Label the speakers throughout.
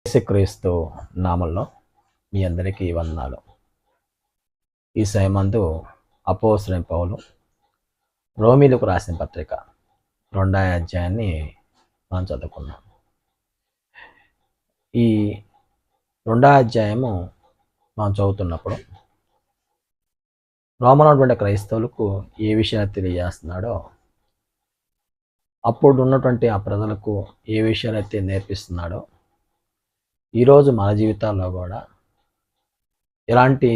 Speaker 1: యేసుక్రీస్తు నామంలో మీ అందరికీ వందనాలు. ఈ సమయమందు అపోస్తలుడైన పౌలు రోమీయులకు రాసిన పత్రిక 2వ అధ్యాయాన్ని మనం చదువుకున్నాం. ఈ 2వ అధ్యాయము మనం చదువుతున్నప్పుడు రోమలో ఉన్నటువంటి క్రైస్తవులకు ఏ విషయాలు తెలియజేస్తున్నాడో, అప్పుడు ఉన్నటువంటి ఆ ప్రజలకు ఏ విషయాలైతే నేర్పిస్తున్నాడో, ఈరోజు మన జీవితాల్లో కూడా ఎలాంటి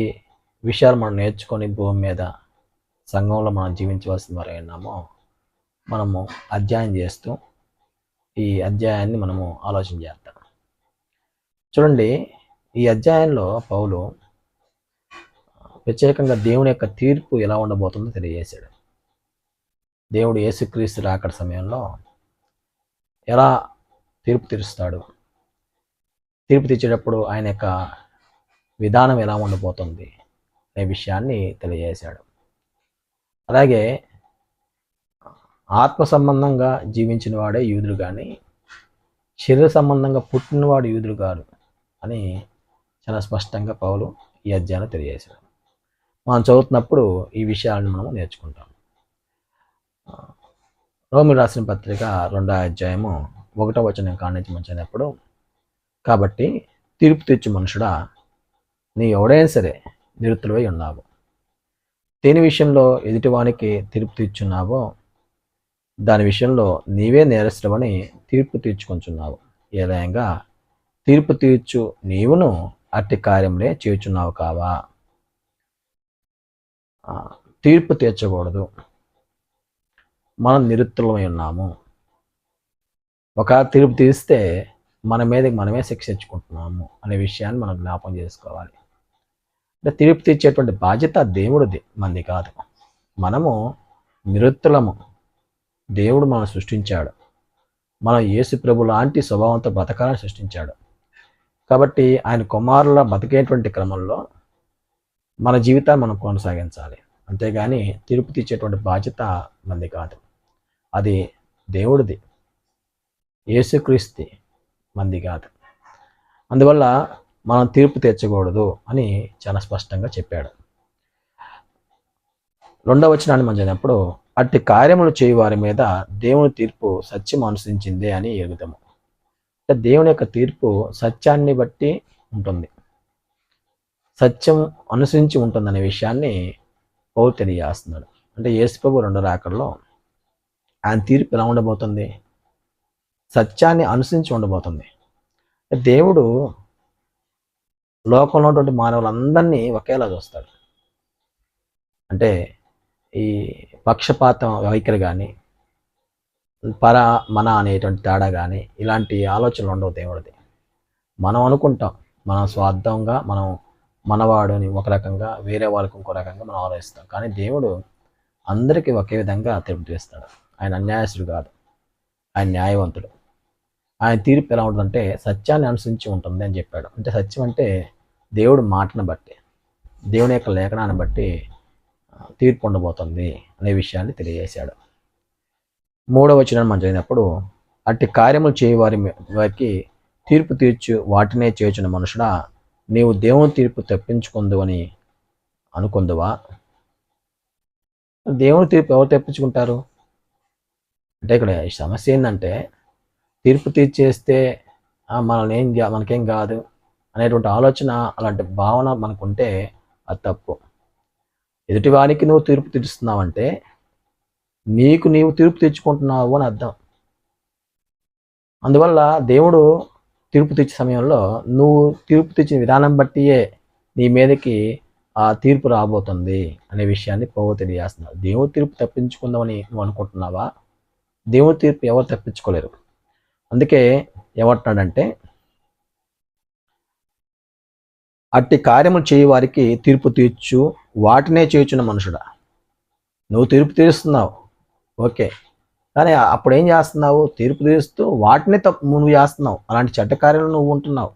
Speaker 1: విషయాలు మనం నేర్చుకొని భూమి మీద సంఘంలో మనం జీవించవలసిన వారు ఉన్నామో మనము అధ్యయనం చేస్తూ ఈ అధ్యాయాన్ని మనము ఆలోచన చేద్దాం. చూడండి, ఈ అధ్యాయంలో పౌలు ప్రత్యేకంగా దేవుని యొక్క తీర్పు ఎలా ఉండబోతుందో తెలియజేశాడు. దేవుడు యేసుక్రీస్తు రాకడ సమయంలో ఎలా తీర్పు తీరుస్తాడు, తీర్పు తీర్చేటప్పుడు ఆయన యొక్క విధానం ఎలా ఉండబోతుంది అనే విషయాన్ని తెలియజేశాడు. అలాగే ఆత్మ సంబంధంగా జీవించిన వాడే యూదుడు కానీ శరీర సంబంధంగా పుట్టినవాడు యూదుడు కాదు అని చాలా స్పష్టంగా పౌలు ఈ అధ్యాయంలో తెలియజేశాడు. మనం చదువుతున్నప్పుడు ఈ విషయాలను మనం నేర్చుకుంటాం. రోమీయులకు రాసిన పత్రిక 2వ అధ్యాయము 1వ వచనం కానించి మనం చదివినప్పుడు, కాబట్టి తీర్పు తీర్చు మనుషుడా, నీ ఎవడైనా సరే నిరుత్తులవై ఉన్నావు. దేని విషయంలో ఎదుటివానికి తీర్పు తీర్చున్నావో దాని విషయంలో నీవే నేరస్తుడవని తీర్పు తీర్చుకొంచున్నావు. ఏలయంగా తీర్పు తీర్చు నీవును అట్టి కార్యములే చేయుచున్నావు కావా. తీర్పు తీర్చకూడదు, మనం నిరుత్తులమై ఉన్నాము. ఒక తీర్పు తీస్తే మన మీదకి మనమే శిక్షించుకుంటున్నాము అనే విషయాన్ని మనం జ్ఞాపకం చేసుకోవాలి. అంటే తీర్పు తీర్చేటువంటి బాధ్యత దేవుడిది, మంది కాదు. మనము నిరుత్తులము. దేవుడు మనం సృష్టించాడు. మనం యేసు ప్రభు లాంటి స్వభావంతో బ్రతకాలని సృష్టించాడు. కాబట్టి ఆయన కుమారుల బతికేటువంటి క్రమంలో మన జీవితాన్ని మనం కొనసాగించాలి. అంతేగాని తీర్పు తీర్చేటువంటి బాధ్యత మంది కాదు, అది దేవుడిది, యేసుక్రీస్తు మంది కాదు. అందువల్ల మనం తీర్పు తీర్చకూడదు అని చాలా స్పష్టంగా చెప్పాడు. 2వ వచనాన్ని మనం చదివినప్పుడు, అట్టి కార్యములు చేయు వారి మీద దేవుని తీర్పు సత్యం అనుసరించిందే అని ఎరుగుతాము. అంటే దేవుని యొక్క తీర్పు సత్యాన్ని బట్టి ఉంటుంది, సత్యం అనుసరించి ఉంటుందనే విషయాన్ని పౌలు తెలియజేస్తున్నాడు. అంటే యేసుప్రభు 2వ రాకడలో ఆయన తీర్పు ఎలా ఉండబోతుంది? సత్యాన్ని అనుసరించి ఉండబోతుంది. దేవుడు లోకంలో ఉన్నటువంటి మానవులందరినీ ఒకేలా చూస్తాడు. అంటే ఈ పక్షపాతం వైఖరి కానీ మన అనేటువంటి తేడా కానీ ఇలాంటి ఆలోచనలు ఉండవు దేవుడిది. మనం అనుకుంటాం, మనం స్వార్థంగా మనం మనవాడుని ఒక రకంగా, వేరే వాళ్ళకి ఇంకో రకంగా మనం ఆలోచిస్తాం. కానీ దేవుడు అందరికీ ఒకే విధంగా తీర్పు తీస్తాడు. ఆయన అన్యాయస్తుడు కాదు, ఆయన న్యాయవంతుడు. ఆయన తీర్పు ఎలా ఉంటుందంటే సత్యాన్ని అనుసరించి ఉంటుంది అని చెప్పాడు. అంటే సత్యం అంటే దేవుడు మాటను బట్టి, దేవుని యొక్క లేఖనాన్ని బట్టి తీర్పు ఉండబోతుంది అనే విషయాన్ని తెలియజేశాడు. 3వ వచనాన్ని మనం చదివినప్పుడు, అట్టి కార్యములు చేయ వారికి తీర్పు తీర్చు వాటినే చేయుచున్న మనుషుడా, నీవు దేవుని తీర్పు తప్పించుకుందువని అనుకుందువా. దేవుని తీర్పు ఎవరు తప్పించుకుంటారు అంటే, ఇక్కడ సమస్య ఏంటంటే తీర్పు తీర్చేస్తే మనకేం కాదు అనేటువంటి ఆలోచన, అలాంటి భావన మనకుంటే అది తప్పు. ఎదుటివానికి నువ్వు తీర్పు తీరుస్తున్నావంటే నీవు తీర్పు తీర్చుకుంటున్నావు అని అర్థం. అందువల్ల దేవుడు తీర్పు తీర్చే సమయంలో నువ్వు తీర్పు తీర్చిన విధానం బట్టియే నీ మీదకి ఆ తీర్పు రాబోతుంది అనే విషయాన్ని పౌలు తెలియజేస్తున్నాడు. దేవుడు తీర్పు తప్పించుకుందామని నువ్వు అనుకుంటున్నావా? దేవుడి తీర్పు ఎవరు తప్పించుకోలేరు. అందుకే ఏమంటున్నాడంటే, అట్టి కార్యములు చేయి వారికి తీర్పు తీర్చు వాటినే చేయుచున్న మనుషుడా. నువ్వు తీర్పు తీరుస్తున్నావు, ఓకే, కానీ అప్పుడు ఏం చేస్తున్నావు? తీర్పు తీరుస్తూ వాటినే నువ్వు చేస్తున్నావు. అలాంటి చెడ్డ కార్యాలు నువ్వు ఉంటున్నావు.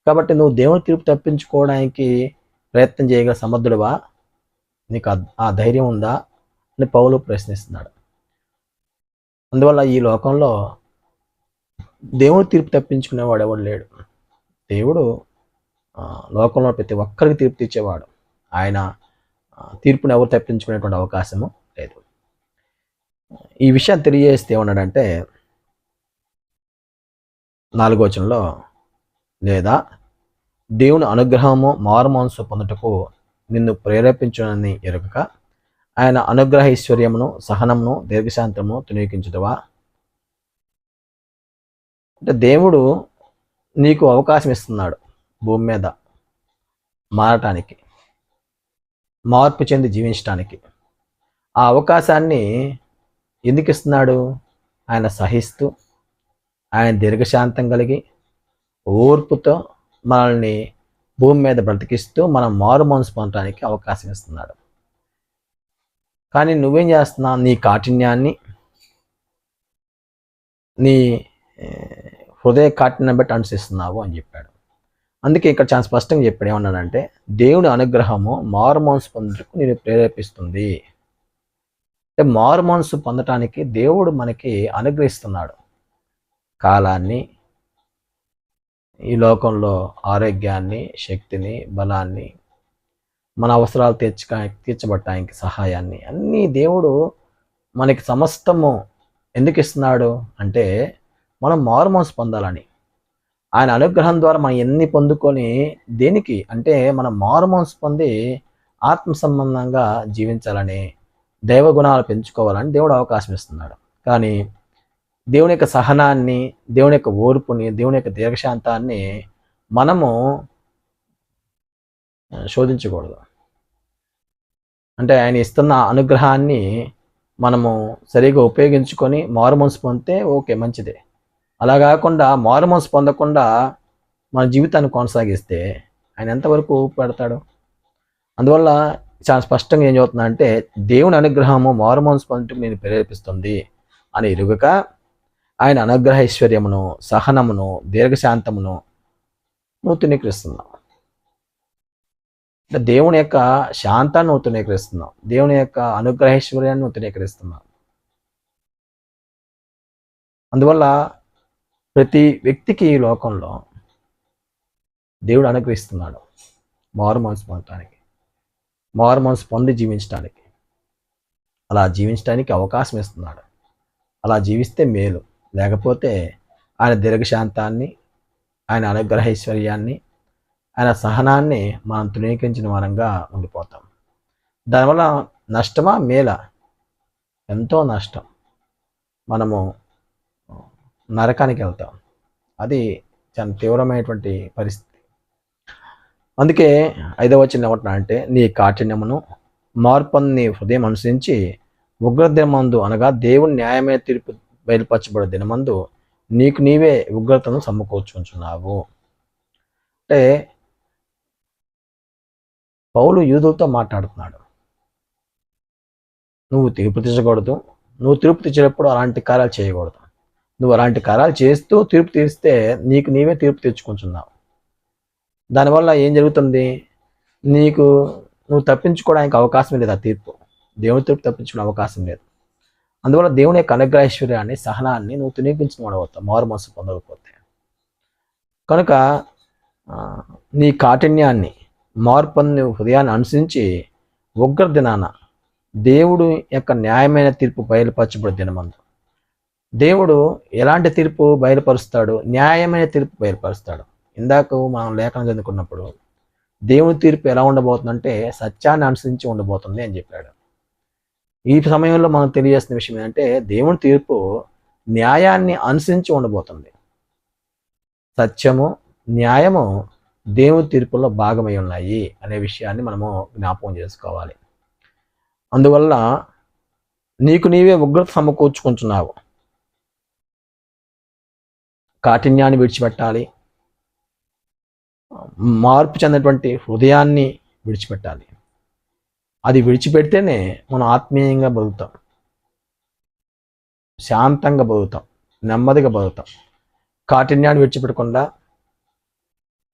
Speaker 1: కాబట్టి నువ్వు దేవుని తీర్పు తప్పించుకోవడానికి ప్రయత్నం చేయగల సమర్థుడువా? నీకు ఆ ధైర్యం ఉందా అని పౌలు ప్రశ్నిస్తున్నాడు. అందువల్ల ఈ లోకంలో దేవుని తీర్పు తప్పించుకునేవాడు ఎవడు లేడు. దేవుడు లోకంలో ప్రతి ఒక్కరికి తీర్పు తీర్చేవాడు. ఆయన తీర్పుని ఎవరు తప్పించుకునేటువంటి అవకాశము లేదు. ఈ విషయం తెలియజేస్తే ఏమన్నాడంటే 4వ వచనంలో, లేదా దేవుని అనుగ్రహము మారుమనస్సు పొందుటకు నిన్ను ప్రేరేపించునని ఎరుగక ఆయన అనుగ్రహ ఐశ్వర్యమును సహనమును దీర్ఘశాంతమును తునీకించుటవా. అంటే దేవుడు నీకు అవకాశం ఇస్తున్నాడు భూమి మీద మారటానికి, మార్పు చెంది జీవించటానికి. ఆ అవకాశాన్ని ఎందుకు ఇస్తున్నాడు? ఆయన సహిస్తూ, ఆయన దీర్ఘశాంతం కలిగి, ఓర్పుతో మనల్ని భూమి మీద బ్రతికిస్తూ మనం మారు మనసు పొందడానికి అవకాశం ఇస్తున్నాడు. కానీ నువ్వేం చేస్తున్నావు? నీ కాఠిన్యాన్ని, నీ హృదయ కాఠిన్యాన్ని బట్టి అనుసరిస్తున్నావు అని చెప్పాడు. అందుకే ఇక్కడ చాలా స్పష్టంగా చెప్పాడు. ఏమన్నాడంటే, దేవుని అనుగ్రహము మారు మనసు పొందుటకు నేను ప్రేరేపిస్తుంది. అంటే మారు మనసు పొందటానికి దేవుడు మనకి అనుగ్రహిస్తున్నాడు కాలాన్ని, ఈ లోకంలో ఆరోగ్యాన్ని, శక్తిని, బలాన్ని, మన అవసరాలు తీర్చబడటానికి సహాయాన్ని, అన్నీ దేవుడు మనకి సమస్తము ఎందుకు ఇస్తున్నాడు అంటే మనం మారు మనసు పొందాలని. ఆయన అనుగ్రహం ద్వారా మనం ఎన్ని పొందుకొని దేనికి అంటే మనం మారు మనసు పొంది ఆత్మ సంబంధంగా జీవించాలని, దైవ గుణాలు పెంచుకోవాలని దేవుడు అవకాశం ఇస్తున్నాడు. కానీ దేవుని యొక్క సహనాన్ని, దేవుని యొక్క ఓర్పుని, దేవుని యొక్క దీర్ఘశాంతాన్ని మనము శోధించకూడదు. అంటే ఆయన ఇస్తున్న అనుగ్రహాన్ని మనము సరిగా ఉపయోగించుకొని మారు మనసు పొందితే ఓకే, మంచిదే. అలా కాకుండా మారు మనసు పొందకుండా మన జీవితాన్ని కొనసాగిస్తే ఆయన ఎంతవరకు పెడతాడు? అందువల్ల చాలా స్పష్టంగా ఏం చెబుతున్నా అంటే, దేవుని అనుగ్రహము మారు మనసు పొందటం నేను ప్రేరేపిస్తుంది అని ఎరుగక ఆయన అనుగ్రహ ఐశ్వర్యమును సహనమును దీర్ఘశాంతమును నువ్వు తునీకరిస్తున్నావు. అంటే దేవుని యొక్క శాంతాన్ని నువ్వు తునీకరిస్తున్నావు, దేవుని యొక్క అనుగ్రహైశ్వర్యాన్ని నువ్వు తునీకరిస్తున్నావు. అందువల్ల ప్రతి వ్యక్తికి ఈ లోకంలో దేవుడు అనుగ్రహిస్తున్నాడు మారు మనసు పొందటానికి, మారు మనసు పొంది జీవించడానికి. అలా జీవించడానికి అవకాశం ఇస్తున్నాడు. అలా జీవిస్తే మేలు. లేకపోతే ఆయన దీర్ఘశాంతాన్ని, ఆయన అనుగ్రహైశ్వర్యాన్ని, ఆయన సహనాన్ని మనం తృణీకరించిన వారంగా ఉండిపోతాం. దానివల్ల నష్టమా మేలా? ఎంతో నష్టం. మనము నరకానికి వెళ్తాం. అది చాలా తీవ్రమైనటువంటి పరిస్థితి. అందుకే 5వ వచనం ఏమంటున్నాడంటే, నీ కాఠిన్యమును మార్పుని నీ హృదయం అనుసరించి ఉగ్రదినమందు అనగా దేవుని న్యాయమైన తీర్పు బయలుపరచబడే దినమందు నీకు నీవే ఉగ్రతను సమకూర్చుకుంటున్నావు. అంటే పౌలు యూదులతో మాట్లాడుతున్నాడు. నువ్వు తీర్పు తీర్చకూడదు, నువ్వు తీర్పు తీర్చేటప్పుడు అలాంటి కార్యాలు చేయకూడదు. నువ్వు అలాంటి కార్యాలు చేస్తూ తీర్పు తీరిస్తే నీకు నీవే తీర్పు తీర్చుకుంటున్నావు. దానివల్ల ఏం జరుగుతుంది? నువ్వు తప్పించుకోవడానికి అవకాశం లేదు. ఆ తీర్పు, దేవుని తీర్పు తప్పించుకునే అవకాశం లేదు. అందువల్ల దేవుని యొక్క అనుగ్రహైశ్వర్యాన్ని సహనాన్ని నువ్వు తునీకించిన వాడవుతావు మారు మనసు పొందకపోతే. కనుక నీ కాఠిన్యాన్ని, మార్పుని హృదయాన్ని అనుసరించి ఉగ్ర దినాన దేవుడు యొక్క న్యాయమైన తీర్పు బయలుపరచబడే దినమందు దేవుడు ఎలాంటి తీర్పు బయలుపరుస్తాడు? న్యాయమైన తీర్పు బయలుపరుస్తాడు. ఇందాక మనం లేఖనం చదువుకున్నప్పుడు దేవుని తీర్పు ఎలా ఉండబోతుందంటే సత్యాన్ని అనుసరించి ఉండబోతుంది అని చెప్పాడు. ఈ సమయంలో మనం తెలియజేసిన విషయం ఏంటంటే దేవుని తీర్పు న్యాయాన్ని అనుసరించి ఉండబోతుంది. సత్యము, న్యాయము దేవుని తీర్పులో భాగమై ఉన్నాయి అనే విషయాన్ని మనము జ్ఞాపకం చేసుకోవాలి. అందువల్ల నీకు నీవే ఉగ్రత సమకూర్చుకుంటున్నావు. కాఠిన్యాన్ని విడిచిపెట్టాలి, మార్పు చెందినటువంటి హృదయాన్ని విడిచిపెట్టాలి. అది విడిచిపెడితేనే మనం ఆత్మీయంగా బతుకుతాం, శాంతంగా బతుకుతాం, నెమ్మదిగా బతుకుతాం. కాఠిన్యాన్ని విడిచిపెట్టకుండా,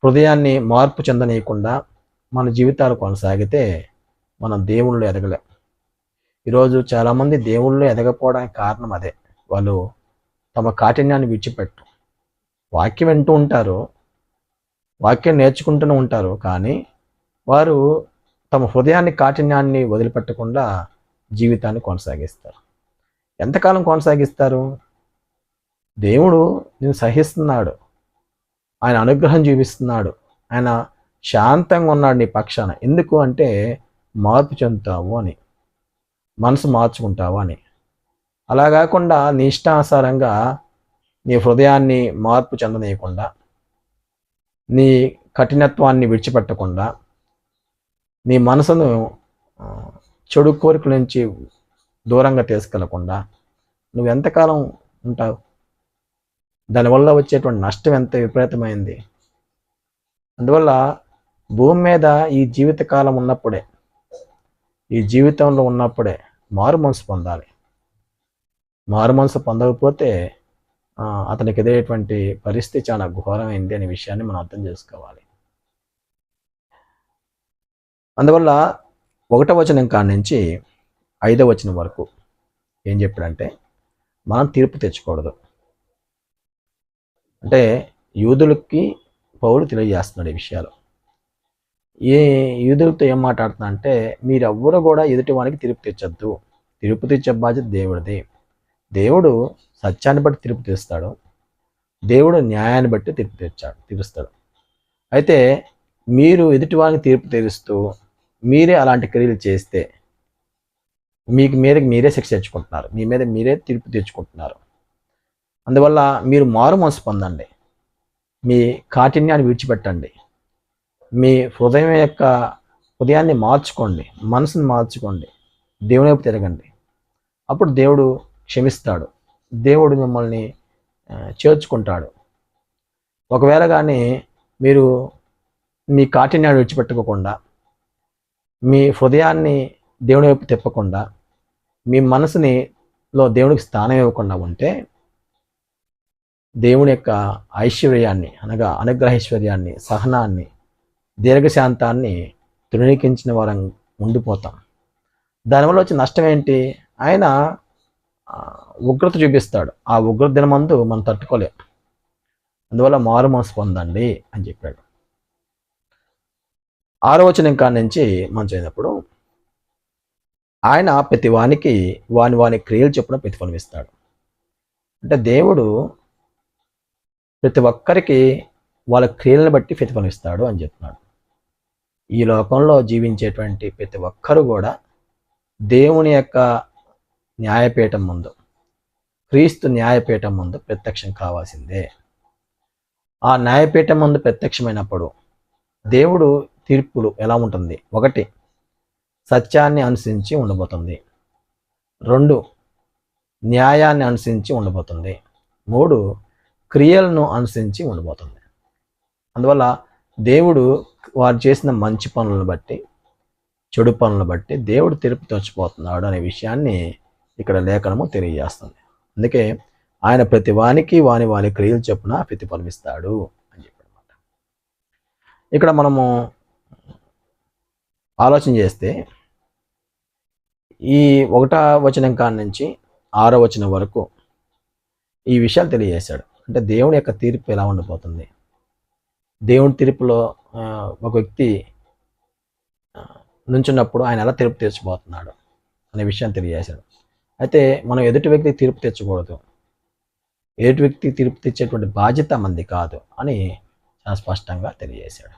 Speaker 1: హృదయాన్ని మార్పు చెందనీయకుండా మన జీవితాలు కొనసాగితే మనం దేవుళ్ళు ఎదగలేం. ఈరోజు చాలామంది దేవుళ్ళు ఎదగకపోవడానికి కారణం అదే. వాళ్ళు తమ కాఠిన్యాన్ని విడిచిపెట్టరు. వాక్యం వింటూ ఉంటారు, వాక్యం నేర్చుకుంటూనే ఉంటారు, కానీ వారు తమ హృదయాన్ని కాఠిన్యాన్ని వదిలిపెట్టకుండా జీవితాన్ని కొనసాగిస్తారు. ఎంతకాలం కొనసాగిస్తారు? దేవుడు నేను సహిస్తున్నాడు, ఆయన అనుగ్రహం చూపిస్తున్నాడు, ఆయన శాంతంగా ఉన్నాడు నీ పక్షాన. ఎందుకు అంటే మార్పు చెందుతావు అని, మనసు మార్చుకుంటావు అని. అలా కాకుండా నీ ఇష్టానుసారంగా నీ హృదయాన్ని మార్పు చెందనీయకుండా, నీ కఠినత్వాన్ని విడిచిపెట్టకుండా, నీ మనసును చెడు కోరికల నుంచి దూరంగా తీసుకెళ్లకుండా నువ్వు ఎంతకాలం ఉంటావు? దానివల్ల వచ్చేటువంటి నష్టం ఎంత విపరీతమైంది. అందువల్ల భూమి మీద ఈ జీవితకాలం ఉన్నప్పుడే, ఈ జీవితంలో ఉన్నప్పుడే మారు మనసు పొందాలి. మారు మనసు పొందకపోతే అతనికి ఎదురేటువంటి పరిస్థితి చాలా ఘోరమైంది అనే విషయాన్ని మనం అర్థం చేసుకోవాలి. అందువల్ల 1వ వచనం కాడి నుంచి 5వ వచనం వరకు ఏం చెప్పాడంటే, మనం తీర్పు తెచ్చుకూడదు. అంటే యూదులకి పౌలు తెలియజేస్తున్నాడు ఈ విషయాలు. ఏ యూదులతో ఏం మాట్లాడుతున్నా అంటే, మీరెవ్వరూ కూడా ఎదుటి వానికి తీర్పు తెచ్చొద్దు. తీర్పు తెచ్చే బాధ్యత దేవుడిది. దేవుడు సత్యాన్ని బట్టి తీర్పు తీస్తాడు, దేవుడు న్యాయాన్ని బట్టి తీరుస్తాడు. అయితే మీరు ఎదుటి వారికి తీర్పు తీరుస్తూ మీరే అలాంటి క్రియలు చేస్తే మీరే శిక్ష తెచ్చుకుంటున్నారు, మీ మీద మీరే తీర్పు తెచ్చుకుంటున్నారు. అందువల్ల మీరు మారు మనసు పొందండి, మీ కాఠిన్యాన్ని విడిచిపెట్టండి, మీ హృదయాన్ని మార్చుకోండి, మనసుని మార్చుకోండి, దేవుని వైపు తిరగండి. అప్పుడు దేవుడు క్షమిస్తాడు, దేవుడు మిమ్మల్ని చేర్చుకుంటాడు. ఒకవేళ కానీ మీరు మీ కాఠిన్యాన్ని విడిచిపెట్టుకోకుండా, మీ హృదయాన్ని దేవుని వైపు తిప్పకుండా, మీ మనసులో దేవునికి స్థానం ఇవ్వకుండా ఉంటే, దేవుని యొక్క ఐశ్వర్యాన్ని అనగా అనుగ్రహైశ్వర్యాన్ని, సహనాన్ని, దీర్ఘశాంతాన్ని తృణీకరించిన వారం ఉండిపోతాం. దానివల్ల వచ్చే నష్టం ఏంటి? ఆయన ఉగ్రత చూపిస్తాడు. ఆ ఉగ్రత దినమందు మనం తట్టుకోలేం. అందువల్ల మారు మనసు పొందండి అని చెప్పాడు. 6వ వచనం కాడి నుంచి మనం చదివినప్పుడు, ఆయన ప్రతి వానికి వాని క్రియలు చొప్పున ప్రతిఫలం ఇస్తాడు. అంటే దేవుడు ప్రతి ఒక్కరికి వాళ్ళ క్రియలను బట్టి ప్రతిఫలం ఇస్తాడు అని చెప్తున్నాడు. ఈ లోకంలో జీవించేటువంటి ప్రతి ఒక్కరు కూడా దేవుని యొక్క న్యాయపీఠం ముందు, క్రీస్తు న్యాయపీఠం ముందు ప్రత్యక్షం కావాల్సిందే. ఆ న్యాయపీఠం ముందు ప్రత్యక్షమైనప్పుడు దేవుడు తీర్పులు ఎలా ఉంటుంది? 1, సత్యాన్ని అనుసరించి ఉండబోతుంది. 2, న్యాయాన్ని అనుసరించి ఉండబోతుంది. 3, క్రియలను అనుసరించి ఉండబోతుంది. అందువల్ల దేవుడు వారు చేసిన మంచి పనులను బట్టి, చెడు పనులను బట్టి దేవుడు తీర్పు తెచ్చిపోతున్నాడు అనే విషయాన్ని ఇక్కడ లేఖనము తెలియజేస్తుంది. అందుకే ఆయన ప్రతి వానికి వాని క్రియలు చొప్పున ప్రతిఫలమిస్తాడు అని చెప్పాడన్నమాట. ఇక్కడ మనము ఆలోచన చేస్తే ఈ 1వ వచనం కాడి నుంచి 6వ వచనం వరకు ఈ విషయాలు తెలియజేశాడు. అంటే దేవుని యొక్క తీర్పు ఎలా ఉండబోతుంది, దేవుని తీర్పులో ఒక వ్యక్తి నుంచున్నప్పుడు ఆయన ఎలా తీర్పు తెచ్చబోతున్నాడు అనే విషయాన్ని తెలియజేశాడు. అయితే మనం ఎదుటి వ్యక్తికి తీర్పు తెచ్చకూడదు, ఎదుటి వ్యక్తి తీర్పు తెచ్చేటువంటి బాధ్యత మంది కాదు అని చాలా స్పష్టంగా తెలియజేశాడు.